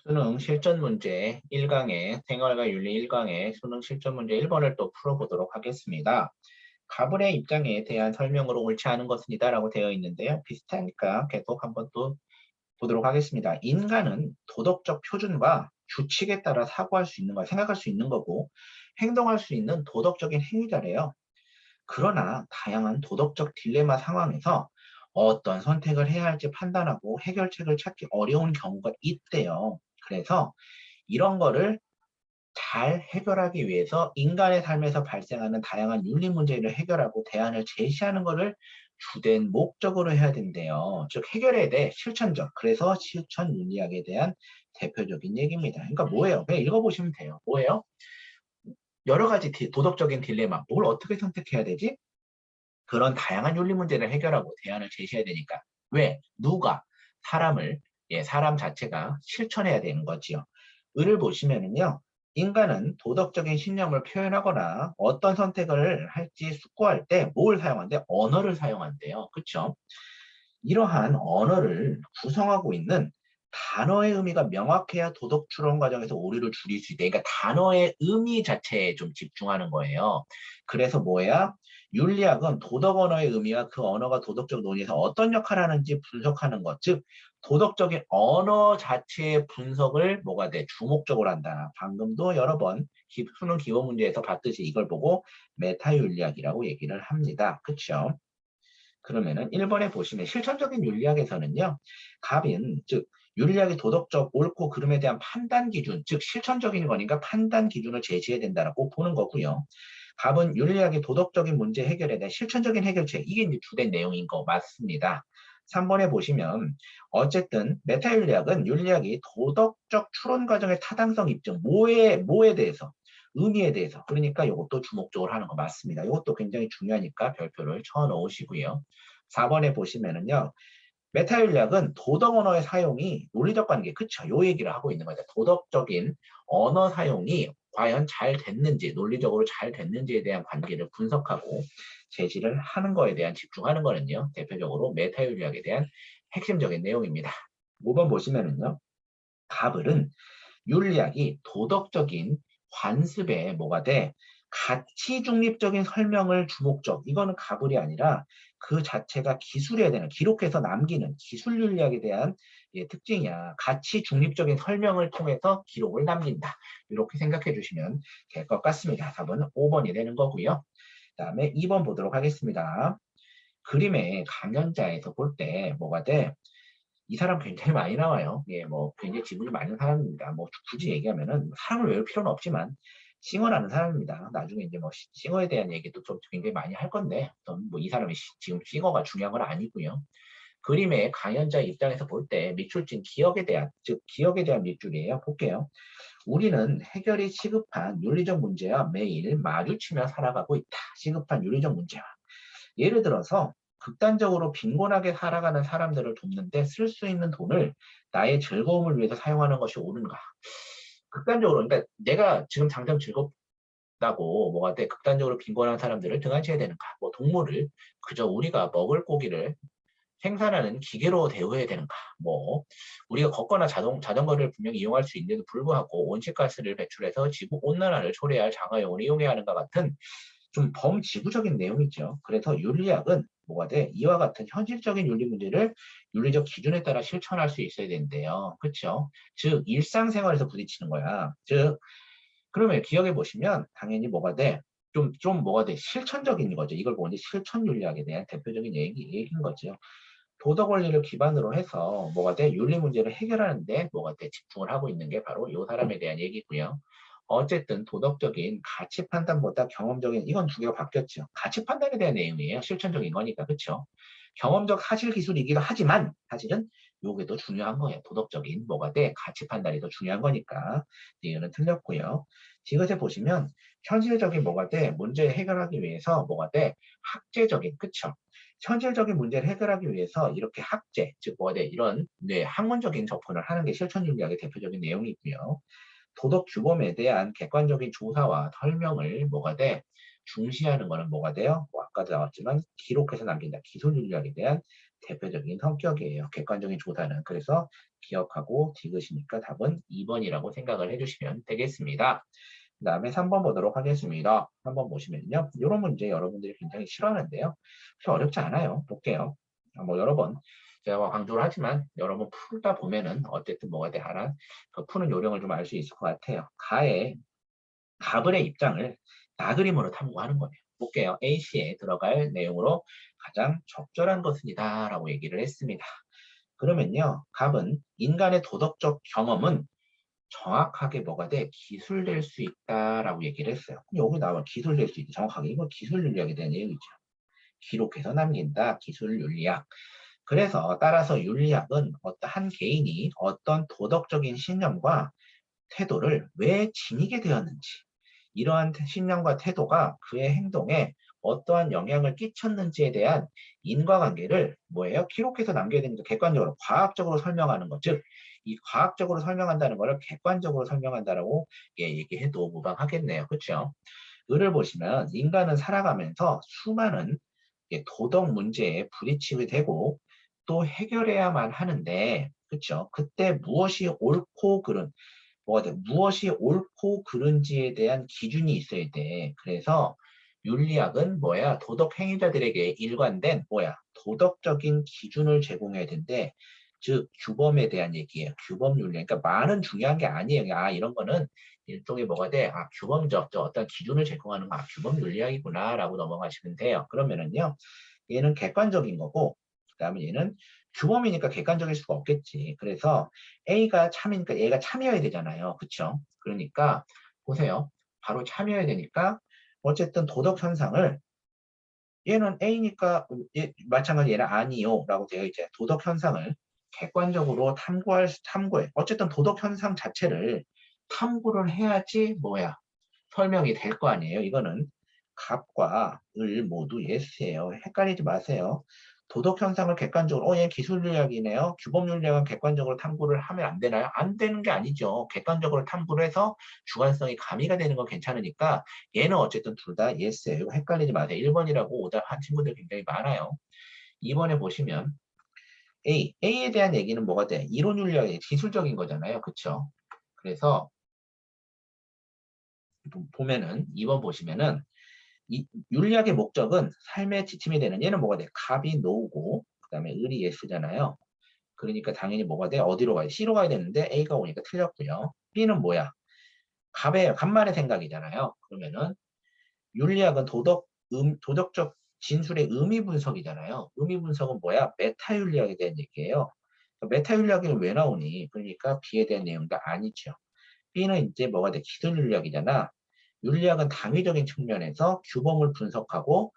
수능 실전 문제 1강의 생활과 윤리 1강의 수능 실전 문제 1번을 또 풀어보도록 하겠습니다. 가불의 입장에 대한 설명으로 옳지 않은 것은 이다라고 되어 있는데요. 비슷하니까 계속 한번 또 보도록 하겠습니다. 인간은 도덕적 표준과 규칙에 따라 사고할 수 있는 거, 생각할 수 있는 거고 행동할 수 있는 도덕적인 행위자래요. 그러나 다양한 도덕적 딜레마 상황에서 어떤 선택을 해야 할지 판단하고 해결책을 찾기 어려운 경우가 있대요. 그래서 이런 거를 잘 해결하기 위해서 인간의 삶에서 발생하는 다양한 윤리 문제를 해결하고 대안을 제시하는 것을 주된 목적으로 해야 된대요. 즉 해결해야 돼 실천적. 그래서 실천 윤리학에 대한 대표적인 얘기입니다. 그러니까 뭐예요? 그냥 읽어보시면 돼요. 뭐예요? 여러 가지 도덕적인 딜레마. 뭘 어떻게 선택해야 되지? 그런 다양한 윤리 문제를 해결하고 대안을 제시해야 되니까. 왜? 누가? 사람을, 사람 자체가 실천해야 되는 거지요. 을을 보시면은요, 인간은 도덕적인 신념을 표현하거나 어떤 선택을 할지 숙고할 때 뭘 사용한대? 언어를 사용한대요. 그쵸? 이러한 언어를 구성하고 있는 단어의 의미가 명확해야 도덕 추론 과정에서 오류를 줄일 수 있다. 그러니까 단어의 의미 자체에 좀 집중하는 거예요. 그래서 뭐야? 윤리학은 도덕 언어의 의미와 그 언어가 도덕적 논의에서 어떤 역할을 하는지 분석하는 것. 즉, 도덕적인 언어 자체의 분석을 뭐가 돼? 주목적으로 한다. 방금도 여러 번 수능 기본 문제에서 봤듯이 이걸 보고 메타 윤리학이라고 얘기를 합니다. 그렇죠? 그러면은 1번에 보시면 실천적인 윤리학에서는요. 갑인, 즉 윤리학의 도덕적 옳고 그름에 대한 판단 기준, 즉 실천적인 거니까 판단 기준을 제시해야 된다라고 보는 거고요. 갑은 윤리학의 도덕적인 문제 해결에 대한 실천적인 해결책, 이게 이제 주된 내용인 거 맞습니다. 3번에 보시면 어쨌든 메타윤리학은 윤리학이 도덕적 추론 과정의 타당성 입증, 뭐에 대해서 의미에 대해서 그러니까 이것도 주목적으로 하는 거 맞습니다. 이것도 굉장히 중요하니까 별표를 쳐 넣으시고요. 4번에 보시면은요. 메타윤리학은 도덕 언어의 사용이 논리적 관계, 그쵸? 요 얘기를 하고 있는 거죠. 도덕적인 언어 사용이 과연 잘 됐는지, 논리적으로 잘 됐는지에 대한 관계를 분석하고 제시를 하는 거에 대한 집중하는 거는요. 대표적으로 메타윤리학에 대한 핵심적인 내용입니다. 5번 보시면은요. 가불은 윤리학이 도덕적인 관습에 뭐가 돼? 가치 중립적인 설명을 주목적. 이거는 가불이 아니라 그 자체가 기술해야 되는, 기록해서 남기는 기술 윤리학에 대한 특징이야. 가치 중립적인 설명을 통해서 기록을 남긴다. 이렇게 생각해 주시면 될 것 같습니다. 답은 5번이 되는 거고요. 그 다음에 2번 보도록 하겠습니다. 그림의 강연자에서 볼 때 뭐가 돼? 이 사람 굉장히 많이 나와요. 예, 뭐 굉장히 지분이 많은 사람입니다. 뭐 굳이 얘기하면은 사람을 외울 필요는 없지만 싱어라는 사람입니다. 나중에 이제 뭐 싱어에 대한 얘기도 좀 굉장히 많이 할 건데 뭐 이 사람이 지금 싱어가 중요한 건 아니고요. 그림의 강연자 입장에서 볼 때 밑줄진 기억에 대한 즉 기억에 대한 밑줄이에요. 볼게요. 우리는 해결이 시급한 윤리적 문제와 매일 마주치며 살아가고 있다. 시급한 윤리적 문제와. 예를 들어서 극단적으로 빈곤하게 살아가는 사람들을 돕는데 쓸 수 있는 돈을 나의 즐거움을 위해서 사용하는 것이 옳은가? 극단적으로, 그러니까 내가 지금 당장 즐겁다고 뭐가 돼 극단적으로 빈곤한 사람들을 등한시해야 되는가? 뭐 동물을 그저 우리가 먹을 고기를 생산하는 기계로 대우해야 되는가? 뭐 우리가 걷거나 자전거를 분명히 이용할 수 있는데도 불구하고 온실가스를 배출해서 지구 온난화를 초래할 장화용을 이용해야 하는가 같은 좀 범지구적인 내용이죠. 그래서 윤리학은 뭐가 돼? 이와 같은 현실적인 윤리 문제를 윤리적 기준에 따라 실천할 수 있어야 된대요. 그렇죠? 즉 일상생활에서 부딪히는 거야. 즉 그러면 기억해 보시면 당연히 뭐가 돼? 좀 뭐가 돼? 실천적인 거죠. 이걸 보니 실천 윤리학에 대한 대표적인 얘기인 거죠. 도덕 원리를 기반으로 해서 뭐가 돼? 윤리 문제를 해결하는데 뭐가 돼? 집중을 하고 있는 게 바로 이 사람에 대한 얘기고요. 어쨌든 도덕적인 가치 판단보다 경험적인 이건 두 개가 바뀌었죠. 가치 판단에 대한 내용이에요. 실천적인 거니까 그렇죠. 경험적 사실 기술이기도 하지만 사실은 요게 더 중요한 거예요. 도덕적인 뭐가 돼? 가치 판단이 더 중요한 거니까 이유는 틀렸고요. 이것에 보시면 현실적인 뭐가 돼? 문제 해결하기 위해서 뭐가 돼? 학제적인 그쵸? 현실적인 문제를 해결하기 위해서 이렇게 학제, 즉 뭐가 돼? 이런 학문적인 접근을 하는 게 실천윤리학의 대표적인 내용이고요. 도덕 규범에 대한 객관적인 조사와 설명을 뭐가 돼? 중시하는 거는 뭐가 돼요? 뭐 아까도 나왔지만 기록해서 남긴다. 기술윤리학에 대한 대표적인 성격이에요. 객관적인 조사는. 그래서 기억하고 디귿이니까 답은 2번이라고 생각을 해주시면 되겠습니다. 그 다음에 3번 보도록 하겠습니다. 3번 보시면요. 이런 문제 여러분들이 굉장히 싫어하는데요. 그렇게 어렵지 않아요. 볼게요. 뭐 여러 번 제가 뭐 강조를 하지만 여러 번 풀다 보면은 어쨌든 뭐가 돼 하나 그 푸는 요령을 좀 알 수 있을 것 같아요. 가불의 입장을 나그림으로 탐구하는 거예요. 볼게요. A씨에 들어갈 내용으로 가장 적절한 것은이다 라고 얘기를 했습니다. 그러면요. 갑은 인간의 도덕적 경험은 정확하게 뭐가 돼? 기술될 수 있다라고 얘기를 했어요. 여기 나와 기술될 수 있다. 정확하게 이거 기술윤리학에 대한 얘기죠. 기록해서 남긴다. 기술윤리학. 그래서 따라서 윤리학은 한 개인이 어떤 도덕적인 신념과 태도를 왜 지니게 되었는지, 이러한 신념과 태도가 그의 행동에 어떠한 영향을 끼쳤는지에 대한 인과관계를 뭐예요? 기록해서 남겨야 되니까 객관적으로 과학적으로 설명하는 것. 즉, 이 과학적으로 설명한다는 것을 객관적으로 설명한다라고 얘기해도 무방하겠네요. 그렇죠? 을을 보시면 인간은 살아가면서 수많은 도덕 문제에 부딪히게 되고 또 해결해야만 하는데, 그렇죠? 그때 무엇이 옳고 그른지에 대한 기준이 있어야 돼. 그래서 윤리학은 뭐야? 도덕 행위자들에게 일관된 도덕적인 기준을 제공해야 된대. 즉 규범에 대한 얘기예요. 규범 윤리. 그러니까 말은 중요한 게 아니에요. 이런 거는 일종의 뭐가 돼? 규범적 어떤 기준을 제공하는 규범 윤리학이구나라고 넘어가시면 돼요. 그러면은요. 얘는 객관적인 거고 그다음에 얘는 규범이니까 객관적일 수가 없겠지. 그래서 A가 참이니까 얘가 참여해야 되잖아요. 그쵸? 그러니까 보세요. 바로 참여해야 되니까 어쨌든 도덕 현상을 얘는 A니까 마찬가지 얘는 아니요 라고 되어 있죠. 도덕 현상을 객관적으로 탐구해. 어쨌든 도덕 현상 자체를 탐구를 해야지 설명이 될 거 아니에요. 이거는 갑과 을 모두 예스예요. 헷갈리지 마세요. 도덕 현상을 객관적으로 얘 기술윤리학이네요. 규범윤리학은 객관적으로 탐구를 하면 안 되나요? 안 되는 게 아니죠. 객관적으로 탐구를 해서 주관성이 가미가 되는 건 괜찮으니까 얘는 어쨌든 둘 다 예스예요. 이거 헷갈리지 마세요. 1번이라고 오답한 친구들 굉장히 많아요. 2번에 보시면 A에 대한 얘기는 뭐가 돼? 이론윤리학이 기술적인 거잖아요. 그쵸? 그래서 보면은 2번 보시면은 이 윤리학의 목적은 삶의 지침이 되는 얘는 뭐가 돼? 갑이 노고 그다음에 을이 예스잖아요. 그러니까 당연히 뭐가 돼? 어디로 가야 돼? C로 가야 되는데 A가 오니까 틀렸고요. B는 뭐야? 갑만의 생각이잖아요. 그러면은 윤리학은 도덕적 진술의 의미 분석이잖아요. 의미 분석은 뭐야? 메타윤리학에 대한 얘기예요. 메타윤리학이 왜 나오니? 그러니까 B에 대한 내용도 아니죠. B는 이제 뭐가 돼? 기술윤리학이잖아. 윤리학은 당위적인 측면에서 규범을 분석하고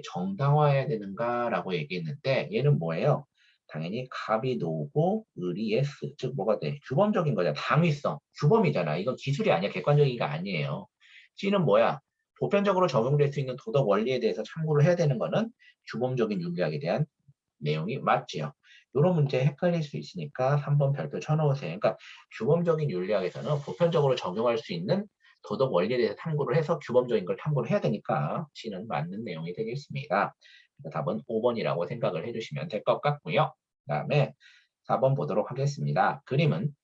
정당화해야 되는가라고 얘기했는데 얘는 뭐예요? 당연히 갑이 노고 을이 예스. 즉 뭐가 돼? 규범적인 거잖아. 당위성. 규범이잖아. 이건 기술이 아니야. 객관적인 게 아니에요. C는 뭐야? 보편적으로 적용될 수 있는 도덕 원리에 대해서 참고를 해야 되는 거는 규범적인 윤리학에 대한 내용이 맞지요. 이런 문제 헷갈릴 수 있으니까 3번 별표 쳐놓으세요. 그러니까 규범적인 윤리학에서는 보편적으로 적용할 수 있는 도덕 원리에 대해서 탐구를 해서 규범적인 걸 탐구를 해야 되니까 C는 맞는 내용이 되겠습니다. 답은 5번이라고 생각을 해주시면 될 것 같고요. 그 다음에 4번 보도록 하겠습니다. 그림은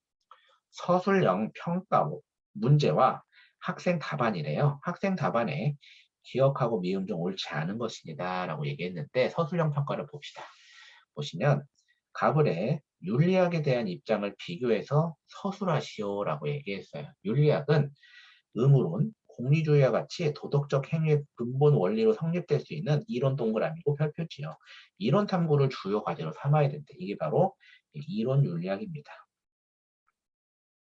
서술형 평가 문제와 학생 답안이래요. 학생 답안에 기억하고 미음 중 옳지 않은 것입니다. 라고 얘기했는데 서술형 평가를 봅시다. 보시면 가불의 윤리학에 대한 입장을 비교해서 서술하시오라고 얘기했어요. 윤리학은 의무론, 공리주의와 같이 도덕적 행위의 근본 원리로 성립될 수 있는 이론 동그라미고 별표지요. 이론 탐구를 주요 과제로 삼아야 된다. 이게 바로 이론 윤리학입니다.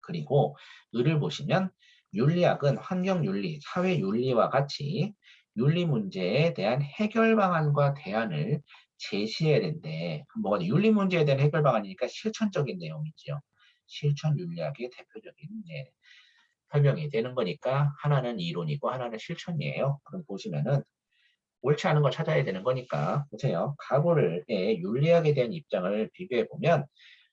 그리고 을을 보시면 윤리학은 환경윤리, 사회윤리와 같이 윤리 문제에 대한 해결 방안과 대안을 제시해야 된대. 뭐가 윤리 문제에 대한 해결 방안이니까 실천적인 내용이죠. 실천 윤리학의 대표적인 설명이 되는 거니까 하나는 이론이고 하나는 실천이에요. 그럼 보시면은 옳지 않은 걸 찾아야 되는 거니까 보세요. 가구의 윤리학에 대한 입장을 비교해 보면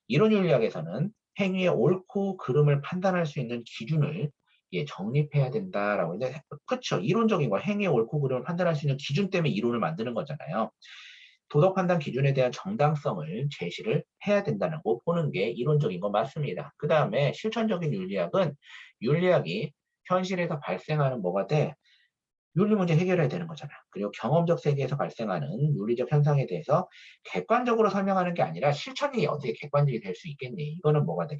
이론 윤리학에서는 행위의 옳고 그름을 판단할 수 있는 기준을 예, 정립해야 된다라고 이제 그쵸. 이론적인 거 행위의 옳고 그름을 판단할 수 있는 기준 때문에 이론을 만드는 거잖아요. 도덕 판단 기준에 대한 정당성을 제시를 해야 된다는 거 보는 게 이론적인 거 맞습니다. 그 다음에 실천적인 윤리학은 윤리학이 현실에서 발생하는 뭐가 돼? 윤리 문제 해결해야 되는 거잖아. 그리고 경험적 세계에서 발생하는 윤리적 현상에 대해서 객관적으로 설명하는 게 아니라 실천이 어떻게 객관적이 될 수 있겠니? 이거는 뭐가 돼?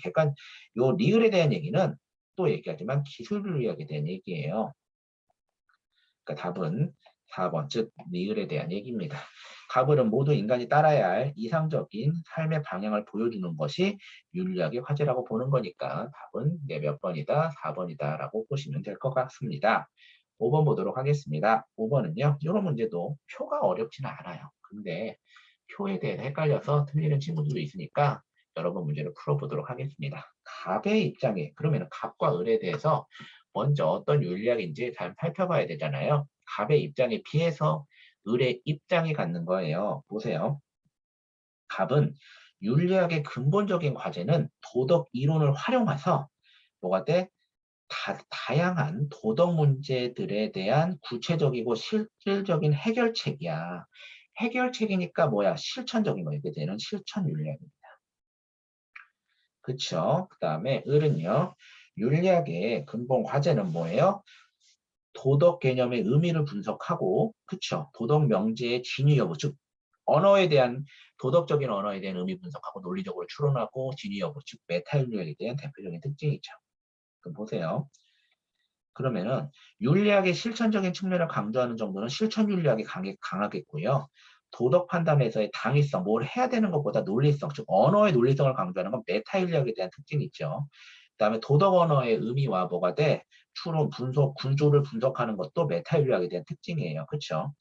요 리을에 대한 얘기는 또 얘기하지만 기술 윤리학에 대한 얘기예요. 그러니까 답은 4번, 즉 리을에 대한 얘기입니다. 가불은 모두 인간이 따라야 할 이상적인 삶의 방향을 보여주는 것이 윤리학의 화제라고 보는 거니까 답은 네, 몇 번이다? 4번이다 라고 보시면 될 것 같습니다. 5번 보도록 하겠습니다. 5번은요. 이런 문제도 표가 어렵지는 않아요. 근데 표에 대해서 헷갈려서 틀리는 친구들도 있으니까 여러분 문제를 풀어보도록 하겠습니다. 갑의 입장에 그러면 갑과 을에 대해서 먼저 어떤 윤리학인지 잘 살펴봐야 되잖아요. 갑의 입장에 비해서 을의 입장이 갖는 거예요. 보세요. 갑은 윤리학의 근본적인 과제는 도덕 이론을 활용해서 뭐가 돼? 다양한 도덕 문제들에 대한 구체적이고 실질적인 해결책이야. 해결책이니까 뭐야? 실천적인 거. 이게 되는 실천 윤리학입니다. 그쵸? 그 다음에 을은요. 윤리학의 근본 과제는 뭐예요? 도덕 개념의 의미를 분석하고, 그쵸? 도덕 명제의 진위 여부, 즉 언어에 대한 도덕적인 언어에 대한 의미 분석하고 논리적으로 추론하고 진위 여부, 즉 메타윤리학에 대한 대표적인 특징이죠. 그럼 보세요. 그러면은 윤리학의 실천적인 측면을 강조하는 정도는 실천 윤리학이 강하겠고요. 도덕 판단에서의 당위성, 뭘 해야 되는 것보다 논리성, 즉 언어의 논리성을 강조하는 건 메타 윤리학에 대한 특징이 있죠. 그다음에 도덕 언어의 의미와 뭐가 돼? 추론, 분석, 구조를 분석하는 것도 메타 윤리학에 대한 특징이에요. 그렇죠?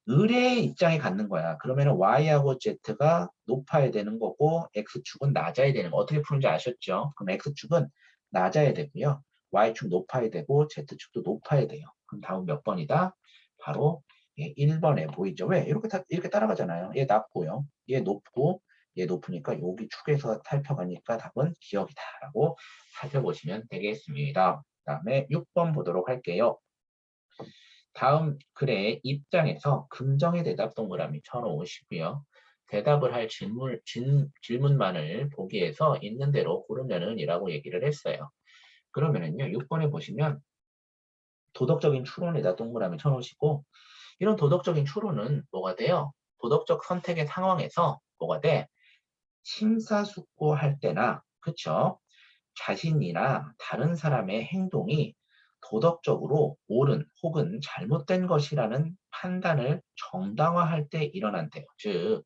을의 입장이 갖는 거야. 그러면은 y하고 z가 높아야 되는 거고 x축은 낮아야 되는 거. 어떻게 푸는지 아셨죠? 그럼 x축은 낮아야 되고요. y축 높아야 되고 z축도 높아야 돼요. 그럼 다음 몇 번이다? 바로 1번에 보이죠? 왜? 이렇게 따라가잖아요. 얘 낮고요. 얘 높고 얘 높으니까 여기 축에서 살펴가니까 답은 기억이다라고 살펴보시면 되겠습니다. 그 다음에 6번 보도록 할게요. 다음 글의 입장에서 긍정의 대답 동그라미 쳐놓으시고요. 대답을 할 질문만을 보기에서 있는 대로 고르면은 이라고 얘기를 했어요. 그러면은요, 6번에 보시면 도덕적인 추론에다 동그라미 쳐놓으시고, 이런 도덕적인 추론은 뭐가 돼요? 도덕적 선택의 상황에서 뭐가 돼? 심사숙고할 때나, 그쵸? 자신이나 다른 사람의 행동이 도덕적으로 옳은 혹은 잘못된 것이라는 판단을 정당화할 때 일어난대요. 즉,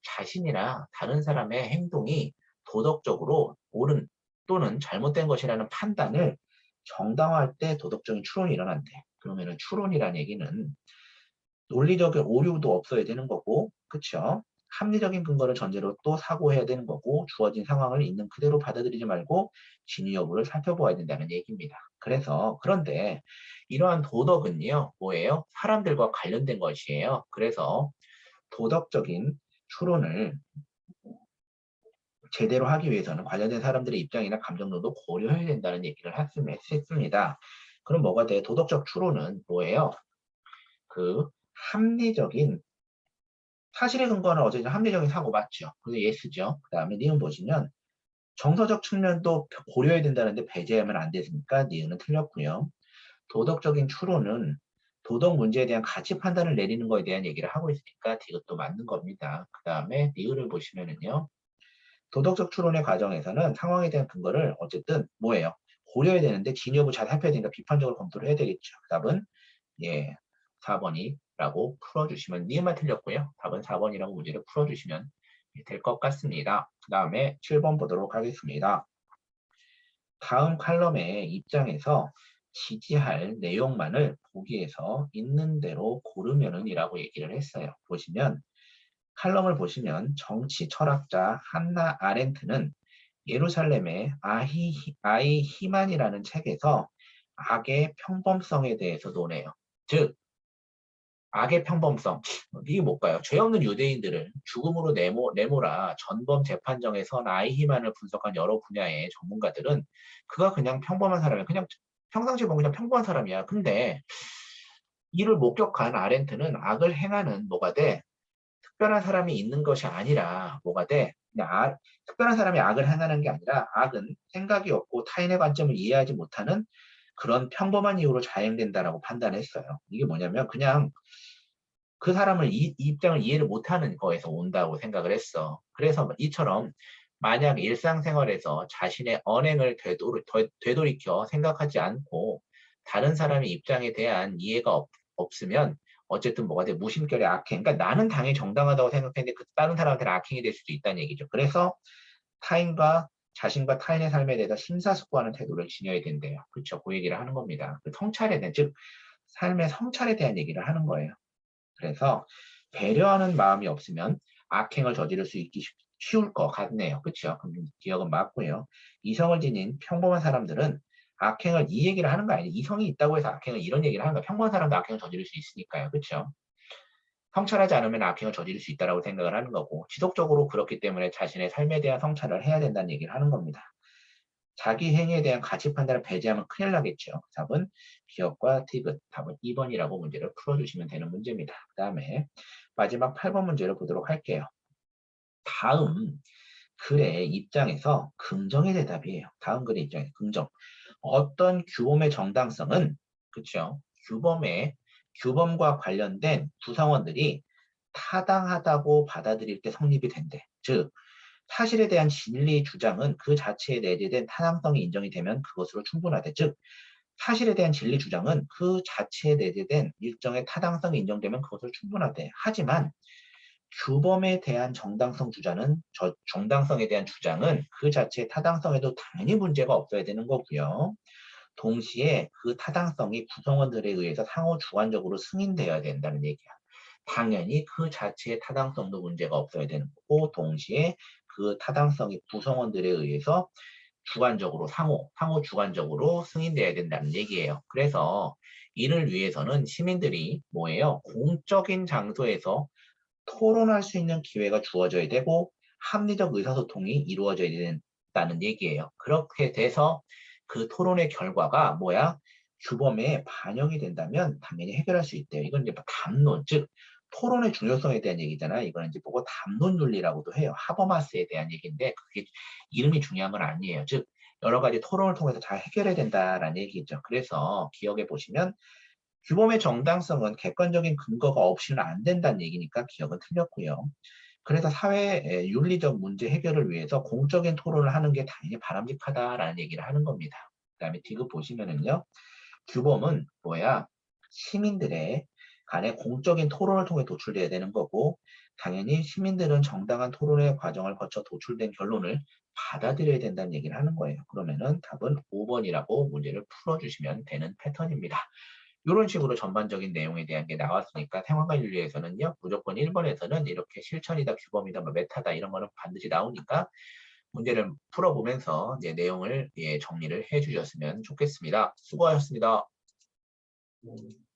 자신이나 다른 사람의 행동이 도덕적으로 옳은 또는 잘못된 것이라는 판단을 정당화할 때 도덕적인 추론이 일어난대. 그러면은 추론이라는 얘기는 논리적인 오류도 없어야 되는 거고, 그쵸? 합리적인 근거를 전제로 또 사고해야 되는 거고, 주어진 상황을 있는 그대로 받아들이지 말고 진위 여부를 살펴보아야 된다는 얘기입니다. 그런데 이러한 도덕은요, 뭐예요? 사람들과 관련된 것이에요. 그래서 도덕적인 추론을 제대로 하기 위해서는 관련된 사람들의 입장이나 감정도 고려해야 된다는 얘기를 했습니다. 그럼 뭐가 돼? 도덕적 추론은 뭐예요? 그 합리적인 사실에 근거는 어쨌든 합리적인 사고 맞죠. 그게 예스죠. 그 다음에 니은 보시면 정서적 측면도 고려해야 된다는데 배제하면 안 됐으니까 니은은 틀렸고요. 도덕적인 추론은 도덕 문제에 대한 가치 판단을 내리는 거에 대한 얘기를 하고 있으니까 이것도 맞는 겁니다. 그 다음에 니은을 보시면은요. 도덕적 추론의 과정에서는 상황에 대한 근거를 어쨌든 뭐예요? 고려해야 되는데 진위 여부 잘 살펴야 되니까 비판적으로 검토를 해야 되겠죠. 답은 예 4번이라고 풀어주시면 니은만 틀렸고요. 답은 4번이라고 문제를 풀어주시면 될 것 같습니다. 그 다음에 7번 보도록 하겠습니다. 다음 칼럼의 입장에서 지지할 내용만을 보기에서 있는 대로 고르면은 이라고 얘기를 했어요. 보시면 칼럼을 보시면 정치 철학자 한나 아렌트는 예루살렘의 아이 히만이라는 책에서 악의 평범성에 대해서 논해요. 즉 악의 평범성. 이게 뭘까요? 죄 없는 유대인들을 죽음으로 내몰아 전범 재판정에서 아이 히만을 분석한 여러 분야의 전문가들은 그가 그냥 평범한 사람이에요. 그냥 평상시에 보면 그냥 평범한 사람이야. 근데 이를 목격한 아렌트는 악을 행하는 뭐가 돼? 특별한 사람이 있는 것이 아니라 뭐가 돼? 그냥 특별한 사람이 악을 행하는 게 아니라 악은 생각이 없고 타인의 관점을 이해하지 못하는 그런 평범한 이유로 자행된다라고 판단했어요. 이게 뭐냐면 그냥 그 사람을 이 입장을 이해를 못하는 거에서 온다고 생각을 했어. 그래서 이처럼 만약 일상생활에서 자신의 언행을 되돌이켜 생각하지 않고 다른 사람의 입장에 대한 이해가 없으면 어쨌든 뭐가 돼? 무심결에 악행. 그러니까 나는 당연히 정당하다고 생각했는데 그 다른 사람한테는 악행이 될 수도 있다는 얘기죠. 그래서 타인과 자신과 타인의 삶에 대해서 심사숙고하는 태도를 지녀야 된대요. 그렇죠? 그 얘기를 하는 겁니다. 그 성찰에 대한, 즉 삶의 성찰에 대한 얘기를 하는 거예요. 그래서 배려하는 마음이 없으면 악행을 저지를 수 있기 쉬울 것 같네요. 그렇죠? 그럼 기억은 맞고요. 이성을 지닌 평범한 사람들은 악행을 이 얘기를 하는 거 아니에요. 이성이 있다고 해서 악행을 이런 얘기를 하는 거예요. 평범한 사람도 악행을 저지를 수 있으니까요. 그렇죠? 성찰하지 않으면 악행을 저지를 수 있다고 생각을 하는 거고 지속적으로 그렇기 때문에 자신의 삶에 대한 성찰을 해야 된다는 얘기를 하는 겁니다. 자기 행위에 대한 가치 판단을 배제하면 큰일 나겠죠. 답은 기억과 티귿, 답은 2번이라고 문제를 풀어주시면 되는 문제입니다. 그 다음에 마지막 8번 문제를 보도록 할게요. 다음 글의 입장에서 긍정의 대답이에요. 다음 글의 입장에서 긍정. 어떤 규범의 정당성은 그렇죠. 규범과 관련된 구성원들이 타당하다고 받아들일 때 성립이 된대. 즉 사실에 대한 진리 주장은 그 자체에 내재된 타당성이 인정이 되면 그것으로 충분하대. 즉 사실에 대한 진리 주장은 그 자체에 내재된 일정의 타당성이 인정되면 그것으로 충분하대. 하지만 규범에 대한 정당성에 대한 주장은 그 자체의 타당성에도 당연히 문제가 없어야 되는 거고요. 동시에 그 타당성이 구성원들에 의해서 상호 주관적으로 승인되어야 된다는 얘기야. 당연히 그 자체의 타당성도 문제가 없어야 되는 거고 동시에 그 타당성이 구성원들에 의해서 상호 주관적으로 승인돼야 된다는 얘기예요. 그래서 이를 위해서는 시민들이 뭐예요? 공적인 장소에서 토론할 수 있는 기회가 주어져야 되고 합리적 의사소통이 이루어져야 된다는 얘기예요. 그렇게 돼서 그 토론의 결과가 뭐야? 규범에 반영이 된다면 당연히 해결할 수 있대요. 이건 이제 담론, 즉 토론의 중요성에 대한 얘기잖아. 이거는 이제 보고 담론 윤리라고도 해요. 하버마스에 대한 얘기인데 그게 이름이 중요한 건 아니에요. 즉 여러 가지 토론을 통해서 잘 해결해야 된다라는 얘기죠. 그래서 기억해 보시면 규범의 정당성은 객관적인 근거가 없이는 안 된다는 얘기니까 기억은 틀렸고요. 그래서 사회 윤리적 문제 해결을 위해서 공적인 토론을 하는 게 당연히 바람직하다라는 얘기를 하는 겁니다. 그 다음에 디귿 보시면은요. 규범은 뭐야? 시민들의 간의 공적인 토론을 통해 도출돼야 되는 거고 당연히 시민들은 정당한 토론의 과정을 거쳐 도출된 결론을 받아들여야 된다는 얘기를 하는 거예요. 그러면은 답은 5번이라고 문제를 풀어주시면 되는 패턴입니다. 이런 식으로 전반적인 내용에 대한 게 나왔으니까 생활과 윤리에서는요. 무조건 1번에서는 이렇게 실천이다, 규범이다, 뭐 메타다 이런 거는 반드시 나오니까 문제를 풀어보면서 이제 내용을 정리를 해주셨으면 좋겠습니다. 수고하셨습니다.